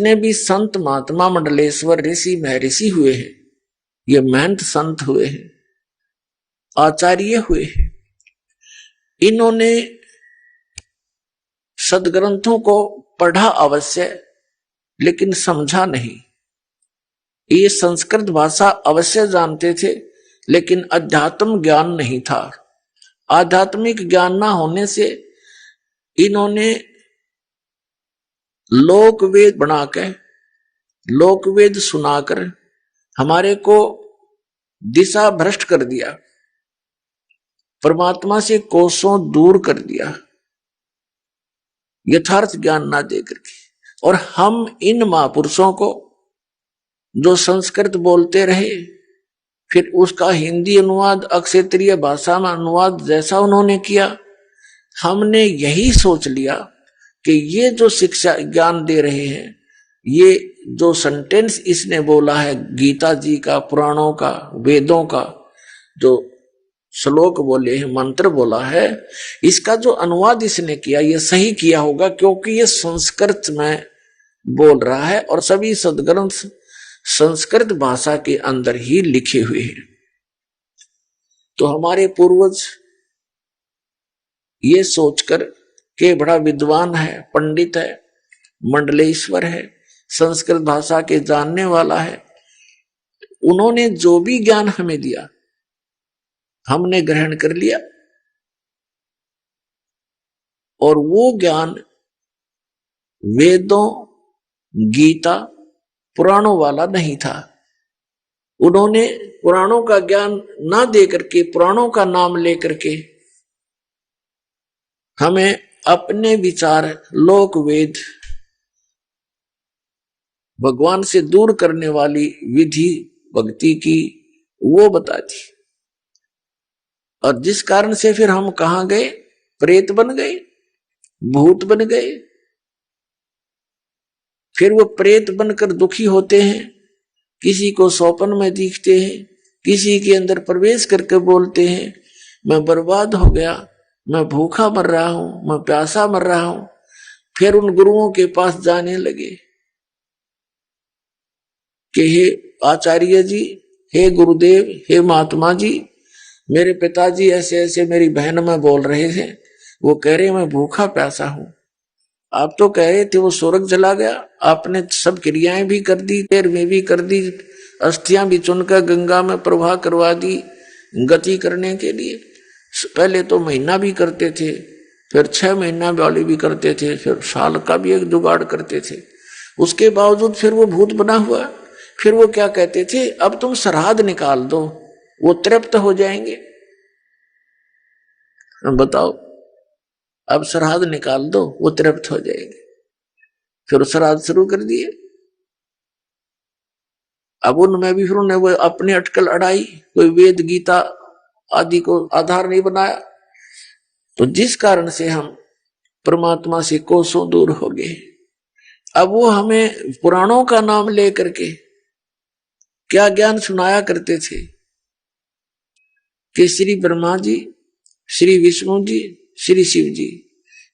जितने भी संत महात्मा मंडलेश्वर ऋषि महर्षि हुए हैं, ये महंत संत हुए हैं, आचार्य हुए हैं, इन्होंने सदग्रंथों को पढ़ा अवश्य, लेकिन समझा नहीं। ये संस्कृत भाषा अवश्य जानते थे, लेकिन अध्यात्म ज्ञान नहीं था। आध्यात्मिक ज्ञान ना होने से इन्होंने लोकवेद बनाकर, लोकवेद सुनाकर हमारे को दिशा भ्रष्ट कर दिया, परमात्मा से कोसों दूर कर दिया, यथार्थ ज्ञान ना देकर के। और हम इन महापुरुषों को जो संस्कृत बोलते रहे, फिर उसका हिंदी अनुवाद क्षेत्रीय भाषा में अनुवाद जैसा उन्होंने किया, हमने यही सोच लिया कि ये जो शिक्षा ज्ञान दे रहे हैं, ये जो सेंटेंस इसने बोला है गीता जी का, पुराणों का, वेदों का जो श्लोक बोले हैं, मंत्र बोला है, इसका जो अनुवाद इसने किया ये सही किया होगा, क्योंकि ये संस्कृत में बोल रहा है और सभी सदग्रंथ संस्कृत भाषा के अंदर ही लिखे हुए हैं। तो हमारे पूर्वज ये सोचकर के बड़ा विद्वान है, पंडित है, मंडलेश्वर है, संस्कृत भाषा के जानने वाला है, उन्होंने जो भी ज्ञान हमें दिया हमने ग्रहण कर लिया, और वो ज्ञान वेदों, गीता, पुराणों वाला नहीं था। उन्होंने पुराणों का ज्ञान ना दे करके, पुराणों का नाम लेकर के हमें अपने विचार, लोक वेद, भगवान से दूर करने वाली विधि भक्ति की वो बता दी। और जिस कारण से फिर हम कहां गए? प्रेत बन गए, भूत बन गए। फिर वो प्रेत बनकर दुखी होते हैं, किसी को स्वप्न में दिखते हैं, किसी के अंदर प्रवेश करके बोलते हैं मैं बर्बाद हो गया, मैं भूखा मर रहा हूं, मैं प्यासा मर रहा हूं। फिर उन गुरुओं के पास जाने लगे कि हे आचार्य जी, हे गुरुदेव, हे महात्मा जी, मेरे पिताजी ऐसे ऐसे मेरी बहन में बोल रहे थे, वो कह रहे मैं भूखा प्यासा हूं। आप तो कह रहे थे वो स्वर्ग चला गया, आपने सब क्रियाएं भी कर दी, पैर में भी कर दी, अस्थियां भी चुनकर गंगा में प्रवाह करवा दी गति करने के लिए। पहले तो महीना भी करते थे, फिर 6 महीना वाली भी करते थे, फिर साल का भी एक जुगाड़ करते थे। उसके बावजूद फिर वो भूत बना हुआ। फिर वो क्या कहते थे, अब तुम श्राद्ध निकाल दो, वो तृप्त हो जाएंगे। बताओ, अब श्राद्ध निकाल दो, वो तृप्त हो जाएंगे। फिर श्राद्ध शुरू कर दिए। अब उनमें भी फिर उन्होंने वो अपनी अटकल अड़ाई, कोई वेद गीता आदि को आधार नहीं बनाया। तो जिस कारण से हम परमात्मा से कोसों दूर हो गए। अब वो हमें पुराणों का नाम लेकर के क्या ज्ञान सुनाया करते थे कि श्री ब्रह्मा जी, श्री विष्णु जी, श्री शिव जी,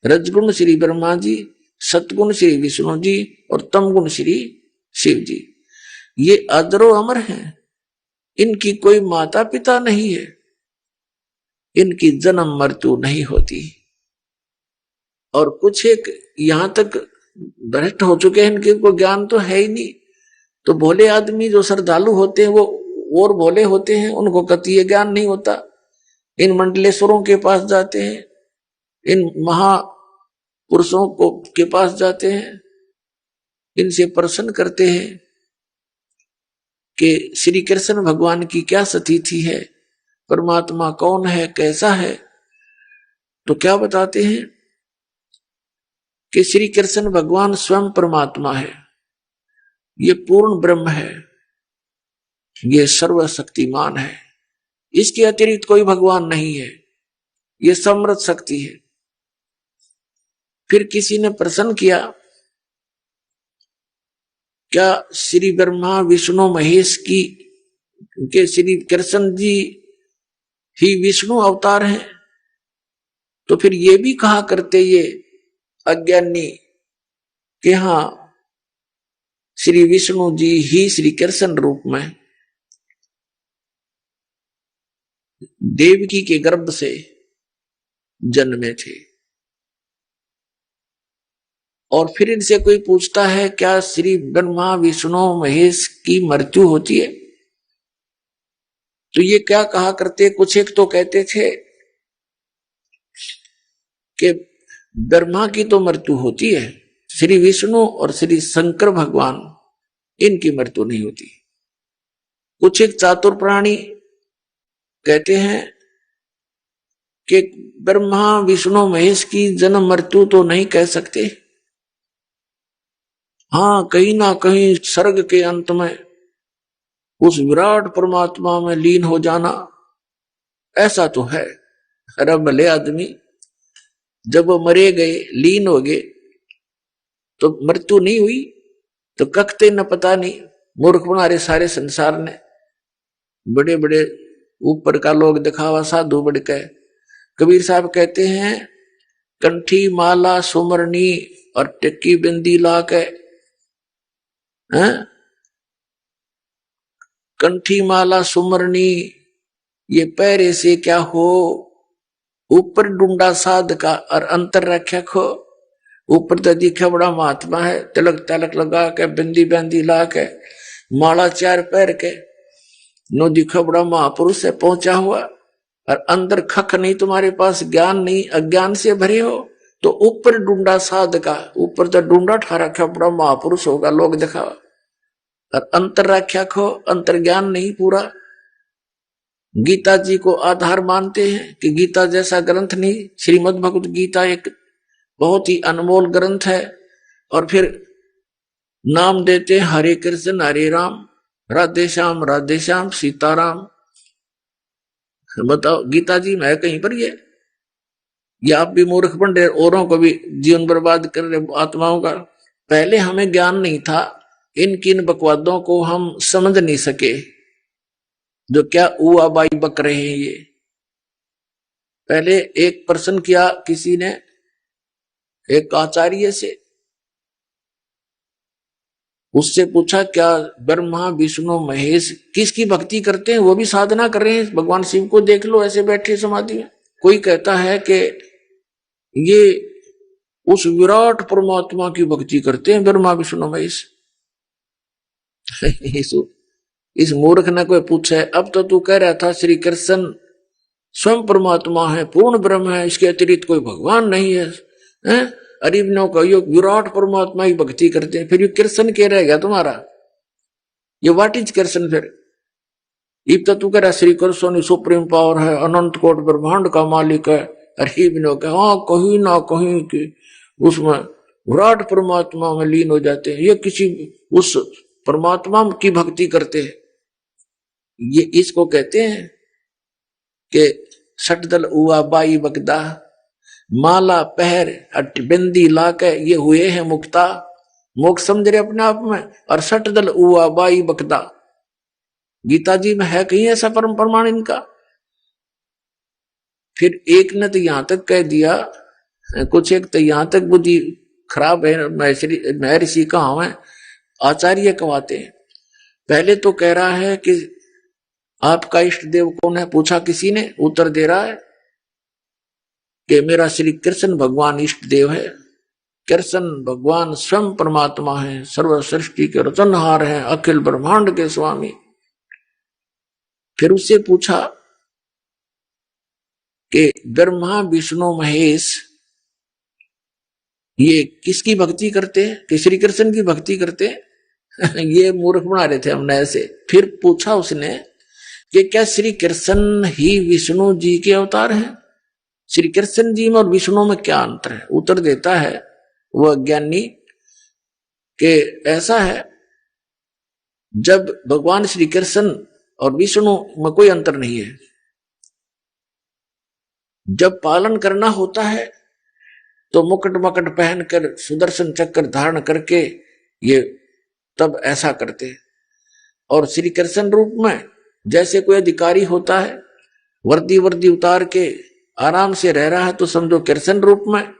रजगुण श्री ब्रह्मा जी, सतगुण श्री विष्णु जी और तमगुण श्री शिव जी, ये अजरो अमर हैं, इनकी कोई माता पिता नहीं है, इनकी जन्म मृत्यु नहीं होती। और कुछ एक यहां तक भ्रष्ट हो चुके हैं, इनके को ज्ञान तो है ही नहीं। तो भोले आदमी जो श्रद्धालु होते हैं वो और भोले होते हैं, उनको कतई ज्ञान नहीं होता। इन मंडलेश्वरों के पास जाते हैं, इन महापुरुषों को के पास जाते हैं, इनसे प्रश्न करते हैं कि श्री कृष्ण भगवान की क्या स्थिति है, परमात्मा कौन है, कैसा है। तो क्या बताते हैं कि श्री कृष्ण भगवान स्वयं परमात्मा है, ये पूर्ण ब्रह्म है, ये सर्वशक्तिमान है, इसके अतिरिक्त कोई भगवान नहीं है, ये समृद्ध शक्ति है। फिर किसी ने प्रश्न किया, क्या श्री ब्रह्मा विष्णु महेश की के श्री कृष्ण जी ही विष्णु अवतार हैं? तो फिर ये भी कहा करते ये अज्ञानी कि हाँ श्री विष्णु जी ही श्री कृष्ण रूप में देवकी के गर्भ से जन्मे थे। और फिर इनसे कोई पूछता है क्या श्री ब्रह्मा विष्णु महेश की मृत्यु होती है, तो ये क्या कहा करते, कुछ एक तो कहते थे कि ब्रह्मा की तो मृत्यु होती है, श्री विष्णु और श्री शंकर भगवान इनकी मृत्यु नहीं होती। कुछ एक चातुर प्राणी कहते हैं कि ब्रह्मा विष्णु महेश की जन्म मृत्यु तो नहीं कह सकते, हाँ कहीं ना कहीं सर्ग के अंत में उस विराट परमात्मा में लीन हो जाना ऐसा तो है। अरे भले आदमी जब वो मरे गए लीन हो गए तो मृत्यु नहीं हुई, तो कखते न पता नहीं, मूर्ख बना रहे सारे संसार ने। बड़े बड़े ऊपर का लोग दिखावा साधु बड़ के। कबीर साहब कहते हैं कंठी माला सुमरनी और टिक्की बिंदी ला के, कंठी माला सुमरनी ये पैरे से क्या हो, ऊपर डूंडा साध का और अंतर रख्या खो। ऊपर तो दिखा बड़ा महात्मा है, तिलक तलक लगा के बिंदी बिंदी ला के माला चार पैर के नो दिखा बड़ा महापुरुष से पहुंचा हुआ, और अंदर खख नहीं, तुम्हारे पास ज्ञान नहीं, अज्ञान से भरे हो, तो ऊपर डूंडा साध का, ऊपर तो डूंडा ठा रखा बड़ा महापुरुष होगा लोग दिखावा, और अंतर रख्या खो, अंतर ज्ञान नहीं पूरा। गीता जी को आधार मानते हैं कि गीता जैसा ग्रंथ नहीं, श्रीमद् भगवत गीता एक बहुत ही अनमोल ग्रंथ है। और फिर नाम देते हैं हरे कृष्ण हरे राम राधे श्याम सीताराम। बताओ गीता जी में है कहीं पर ये आप भी मूर्ख बन रहे, औरों को भी जीवन बर्बाद कर रहे आत्माओं का। पहले हमें ज्ञान नहीं था, इन किन बकवादों को हम समझ नहीं सके जो क्या उआ बाई बक रहे हैं ये। पहले एक प्रश्न किया किसी ने एक आचार्य से, उससे पूछा क्या ब्रह्मा विष्णु महेश किसकी भक्ति करते हैं, वो भी साधना कर रहे हैं, भगवान शिव को देख लो ऐसे बैठे समाधि में। कोई कहता है कि ये उस विराट परमात्मा की भक्ति करते हैं ब्रह्मा विष्णु महेश। इस मूर्ख ने कोई पूछे, अब तो तू कह रहा था श्री कृष्ण स्वयं परमात्मा है, पूर्ण ब्रह्म है, इसके अतिरिक्त कोई भगवान नहीं है, अरिबनों का योग विराट परमात्मा की भक्ति करते हैं, फिर ये कृष्ण क्या रह गया तुम्हारा, ये व्हाट इज कृष्ण फिर। इब तो तू कह रहा श्री कृष्ण सुप्रीम पावर है, अनंत कोट ब्रह्मांड का मालिक है, अरिबनों का हाँ कहीं ना कहीं कि उसमें विराट परमात्मा में लीन हो जाते हैं, ये किसी उस परमात्मा की भक्ति करते हैं। ये इसको कहते हैं कि सटदल उआ बाई बगदा माला पहर बिंदी ला के ये हुए हैं मुक्ता, मोक्ष समझ रहे अपने आप में। और सटदल उआ बाई बगदा गीता जी में है कहीं ऐसा परम प्रमाण इनका। फिर एक ने तो यहां तक कह दिया, कुछ एक तो यहां तक बुद्धि खराब है, महर्षि कहाँ है आचार्य कहवाते हैं। पहले तो कह रहा है कि आपका इष्ट देव कौन है, पूछा किसी ने, उत्तर दे रहा है कि मेरा श्री कृष्ण भगवान इष्ट देव है। कृष्ण भगवान स्वयं परमात्मा है, सर्व सृष्टि के रचनहार हैं, अखिल ब्रह्मांड के स्वामी। फिर उससे पूछा कि ब्रह्मा विष्णु महेश ये किसकी भक्ति करते हैं, कि श्री कृष्ण की भक्ति करते हैं। ये मूर्ख बना रहे थे हमने ऐसे। फिर पूछा उसने कि क्या श्री कृष्ण ही विष्णु जी के अवतार हैं, श्री कृष्ण जी में और विष्णु में क्या अंतर है। उत्तर देता है वह ज्ञानी कि ऐसा है, जब भगवान श्री कृष्ण और विष्णु में कोई अंतर नहीं है, जब पालन करना होता है तो मुकुट मकट पहनकर सुदर्शन चक्र धारण करके ये तब ऐसा करते। और श्री कृष्ण रूप में जैसे कोई अधिकारी होता है, वर्दी वर्दी उतार के आराम से रह रहा है तो समझो कृष्ण रूप में,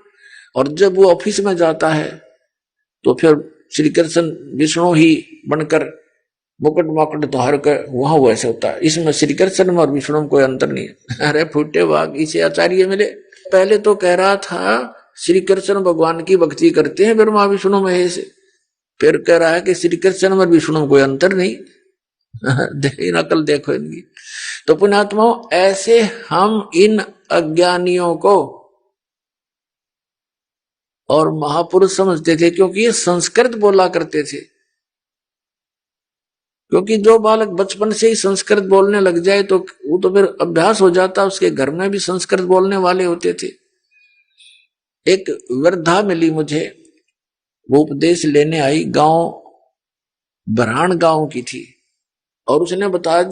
और जब वो ऑफिस में जाता है तो फिर श्री कृष्ण विष्णु ही बनकर मुकुट माकुट धार कर वहां वैसे होता है। इसमें श्री कृष्ण और विष्णु में कोई अंतर नहीं है। अरे फूटे वाग, इसे आचार्य मिले। पहले तो कह रहा था श्री कृष्ण भगवान की भक्ति करते हैं ब्रह्मा विष्णु महेश, फिर कह रहा है कि श्री कृष्ण और विष्णु में कोई अंतर नहीं। नकल देखो इनकी। तो पुण्यात्माओं, ऐसे हम इन अज्ञानियों को और महापुरुष समझते थे, क्योंकि ये संस्कृत बोला करते थे। क्योंकि जो बालक बचपन से ही संस्कृत बोलने लग जाए तो वो तो फिर अभ्यास हो जाता, उसके घर में भी संस्कृत बोलने वाले होते थे। एक वृद्धा मिली मुझे, वो उपदेश लेने आई, गांव बरहान गांव की थी, और उसने बताया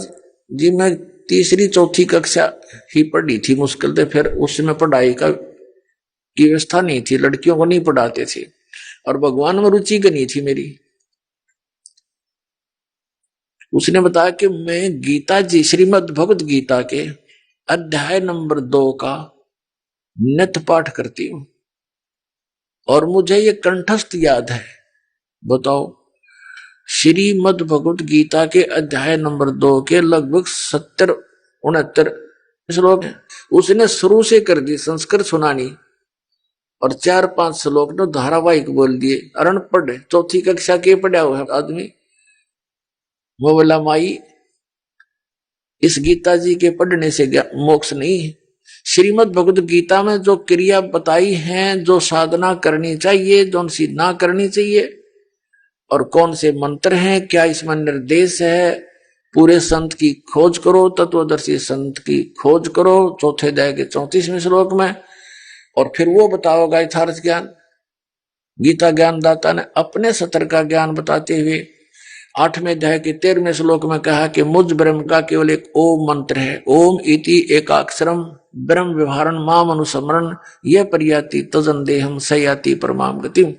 जी मैं तीसरी चौथी कक्षा ही पढ़ी थी, मुश्किल से, फिर उसमें पढ़ाई की व्यवस्था नहीं थी, लड़कियों को नहीं पढ़ाते थे, और भगवान में रुचि नहीं थी मेरी। उसने बताया कि मैं गीता जी, श्रीमद् भगवत गीता के अध्याय नंबर 2 का नित्य पाठ करती हूं, और मुझे ये कंठस्थ याद है। बताओ, श्रीमद् भगवत गीता के अध्याय नंबर 2 के लगभग 70-69 श्लोक हैं। उसने शुरू से कर दी संस्कृत सुनानी, और 4-5 श्लोक ने धारावाहिक बोल दिए। अरण पढ़े, चौथी कक्षा के पढ़ा हुआ आदमी। वो बोला माई, इस गीता जी के पढ़ने से मोक्ष नहीं है। श्रीमद् भगवत गीता में जो क्रिया बताई है, जो साधना करनी चाहिए, जो सी ना करनी चाहिए, और कौन से मंत्र हैं, क्या इसमें निर्देश है, पूरे संत की खोज करो, तत्वदर्शी संत की खोज करो, चौथे अध्याय के 34वें श्लोक में। और फिर वो बताओगा यथार्थ ज्ञान। गीता ज्ञान दाता ने अपने सतर का ज्ञान बताते हुए 8वें अध्याय के 13वें श्लोक में कहा कि मुझ ब्रह्म का केवल एक ओम मंत्र है। ओम इति एकाक्षरम ब्रह्म व्यवहारन माम अनुसमरण यह परियाति तजन देहम सयाति परमाम गतिम।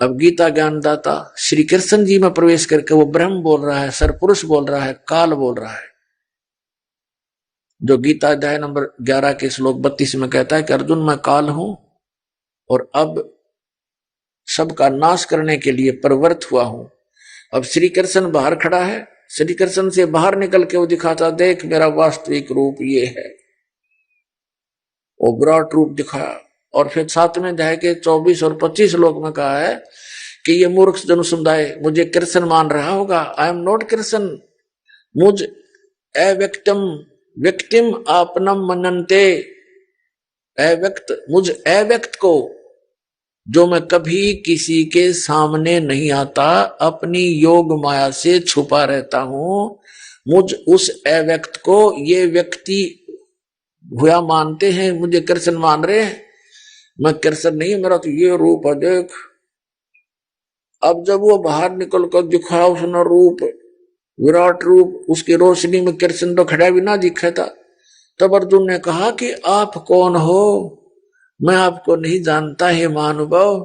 अब गीता ज्ञानदाता श्री कृष्ण जी में प्रवेश करके वो ब्रह्म बोल रहा है, सरपुरुष बोल रहा है, काल बोल रहा है, जो गीता अध्याय नंबर 11 के श्लोक 32 में कहता है कि अर्जुन मैं काल हूं, और अब सबका नाश करने के लिए प्रवृत्त हुआ हूं। अब श्री कृष्ण बाहर खड़ा है, श्री कृष्ण से बाहर निकल के वो दिखाता, देख मेरा वास्तविक रूप ये है, वो विराट रूप दिखाया। और फिर 7वें अध्याय के 24 और 25 श्लोक में कहा है कि ये मूर्ख जन समुदाय मुझे कृष्ण मान रहा होगा। आई एम नॉट कृष्ण, मुझ अव्यक्तम व्यक्तिम आपनम मनन्ते, मुझ अव्यक्त को, जो मैं कभी किसी के सामने नहीं आता, अपनी योग माया से छुपा रहता हूं, मुझ उस अव्यक्त को ये व्यक्ति हुआ मानते हैं, मुझे कृष्ण मान रहे हैं। मैं कृष्ण नहीं, मेरा तो ये रूप है, देख। अब जब वो बाहर निकल कर दिखाया उसने रूप, विराट रूप, उसकी रोशनी में कृष्ण तो खड़ा भी ना दिखा था। तब अर्जुन ने कहा कि आप कौन हो, मैं आपको नहीं जानता है महानुभाव,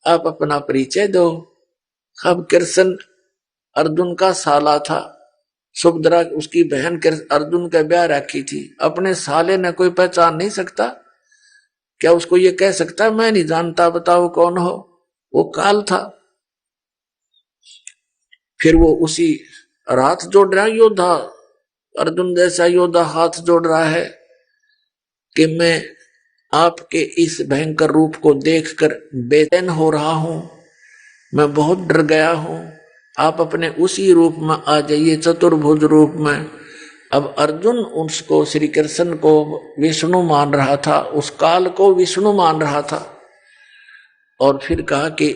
आप अपना परिचय दो। अब कृष्ण अर्जुन का साला था, सुभद्रा उसकी बहन अर्जुन का ब्याह रखी थी, अपने साले ने कोई पहचान नहीं सकता क्या? उसको ये कह सकता मैं नहीं जानता, बताओ कौन हो? वो काल था। फिर वो उसी हाथ जोड़ रहा योद्धा, अर्जुन जैसा योद्धा हाथ जोड़ रहा है कि मैं आपके इस भयंकर रूप को देखकर बेचैन हो रहा हूं, मैं बहुत डर गया हूं, आप अपने उसी रूप में आ जाइए, चतुर्भुज रूप में। अब अर्जुन उसको, श्री कृष्ण को विष्णु मान रहा था, उस काल को विष्णु मान रहा था। और फिर कहा कि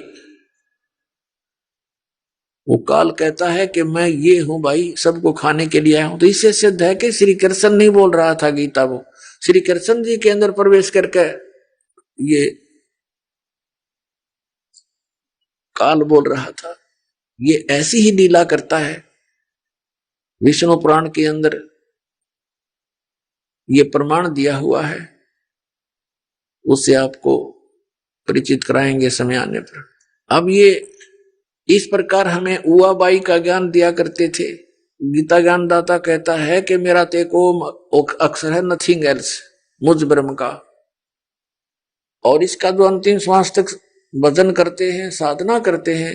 वो काल कहता है कि मैं ये हूं भाई, सबको खाने के लिए आया हूं। तो इससे सिद्ध है कि श्री कृष्ण नहीं बोल रहा था गीता, वो श्री कृष्ण जी के अंदर प्रवेश करके ये काल बोल रहा था। ये ऐसी ही लीला करता है। विष्णु पुराण के अंदर ये प्रमाण दिया हुआ है, उससे आपको परिचित कराएंगे समय आने पर। अब ये इस प्रकार हमें उआबाई का ज्ञान दिया करते थे। गीता ज्ञान दाता कहता है कि मेरा तो एक ओम अक्षर है, नथिंग एल्स, मुझ ब्रह्म का। और इसका जो अंतिम श्वास तक भजन करते हैं, साधना करते हैं,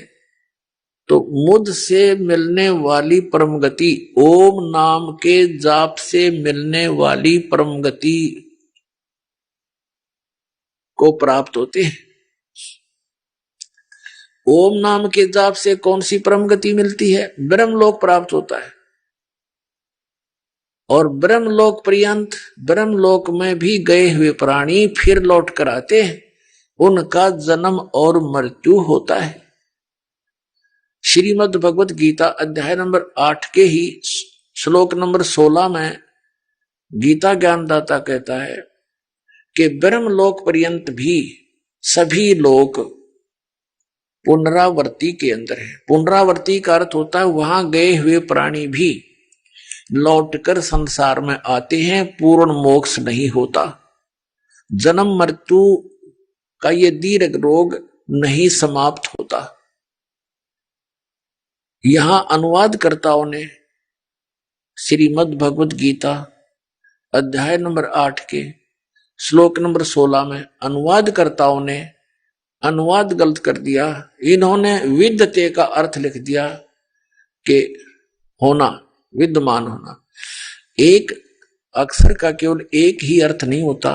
तो मुझसे मिलने वाली परम गति, ओम नाम के जाप से मिलने वाली परम गति को प्राप्त होते हैं। ओम नाम के जाप से कौन सी परम गति मिलती है? ब्रह्मलोक प्राप्त होता है। और ब्रह्मलोक पर्यंत, ब्रह्मलोक में भी गए हुए प्राणी फिर लौट कर आते हैं, उनका जन्म और मृत्यु होता है। श्रीमद् भगवत गीता अध्याय नंबर 8 के ही श्लोक नंबर 16 में गीता ज्ञानदाता कहता है कि ब्रह्मलोक पर्यंत भी सभी लोग पुनरावृत्ति के अंदर है। पुनरावृत्ति का अर्थ होता है वहां गए हुए प्राणी भी लौटकर संसार में आते हैं, पूर्ण मोक्ष नहीं होता। जन्म मृत्यु का ये दीर्घ रोग नहीं समाप्त होता। यहां अनुवादकर्ताओं ने श्रीमद् भगवत गीता अध्याय नंबर 8 के श्लोक नंबर 16 में अनुवादकर्ताओं ने अनुवाद गलत कर दिया। इन्होंने विद्यते का अर्थ लिख दिया कि होना, विद्यमान होना। एक अक्षर का केवल एक ही अर्थ नहीं होता,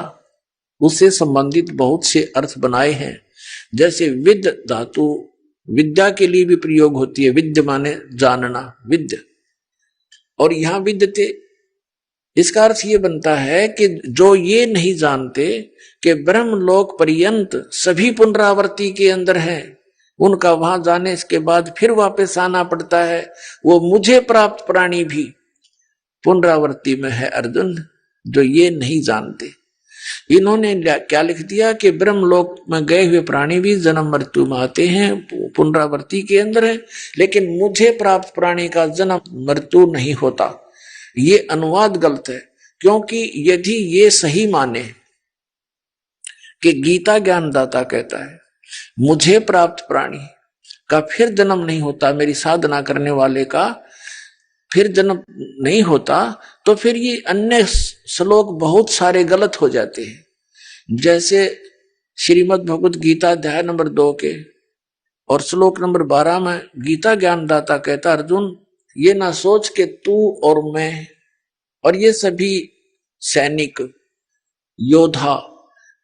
उससे संबंधित बहुत से अर्थ बनाए हैं। जैसे विद्य धातु विद्या के लिए भी प्रयोग होती है, विद्य माने जानना, विद्य। और यहां विद्यते, इसका अर्थ ये बनता है कि जो ये नहीं जानते कि ब्रह्मलोक पर्यंत सभी पुनरावृत्ति के अंदर है, उनका वहां जाने के बाद फिर वापस आना पड़ता है, वो मुझे प्राप्त प्राणी भी पुनरावृत्ति में है अर्जुन, जो ये नहीं जानते। इन्होंने क्या लिख दिया कि ब्रह्मलोक में गए हुए प्राणी भी जन्म मृत्यु में आते हैं, पुनरावृत्ति के अंदर है, लेकिन मुझे प्राप्त प्राणी का जन्म मृत्यु नहीं होता। ये अनुवाद गलत है, क्योंकि यदि ये सही माने कि गीता ज्ञानदाता कहता है मुझे प्राप्त प्राणी का फिर जन्म नहीं होता, मेरी साधना करने वाले का फिर जन्म नहीं होता, तो फिर ये अन्य श्लोक बहुत सारे गलत हो जाते हैं। जैसे श्रीमद् भगवत गीता अध्याय नंबर 2 के और श्लोक नंबर 12 में गीता ज्ञानदाता कहता, अर्जुन ये ना सोच के तू और मैं और ये सभी सैनिक योद्धा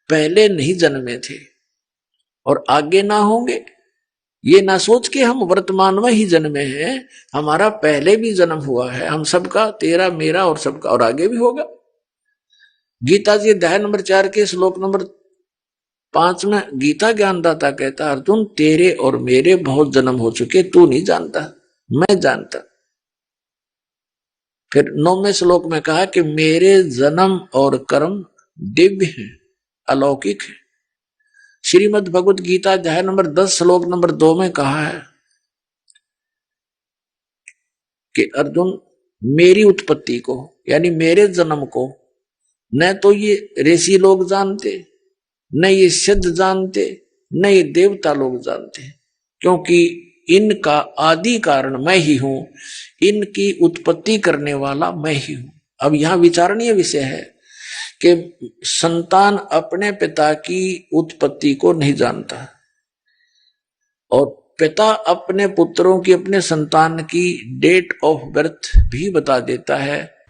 पहले नहीं जन्मे थे और आगे ना होंगे। ये ना सोच के हम वर्तमान में ही जन्मे हैं, हमारा पहले भी जन्म हुआ है, हम सबका, तेरा मेरा और सबका, और आगे भी होगा। गीता जी अध्याय नंबर 4 के श्लोक नंबर 5 में गीता ज्ञानदाता कहता, अर्जुन तेरे और मेरे बहुत जन्म हो चुके, तू नहीं जानता, मैं जानता। फिर 9वें श्लोक में कहा कि मेरे जन्म और कर्म दिव्य हैं, अलौकिक है। श्रीमद् भगवत गीता अध्याय नंबर 10 श्लोक नंबर 2 में कहा है कि अर्जुन मेरी उत्पत्ति को, यानी मेरे जन्म को न तो ये ऋषि लोग जानते, न ये सिद्ध जानते, न ये देवता लोग जानते, क्योंकि इनका आदि कारण मैं ही हूं, इनकी उत्पत्ति करने वाला मैं ही हूं। अब यहां विचारणीय विषय है कि संतान अपने पिता की उत्पत्ति को नहीं जानता और पिता अपने पुत्रों की, अपने संतान की डेट ऑफ बर्थ भी बता देता है,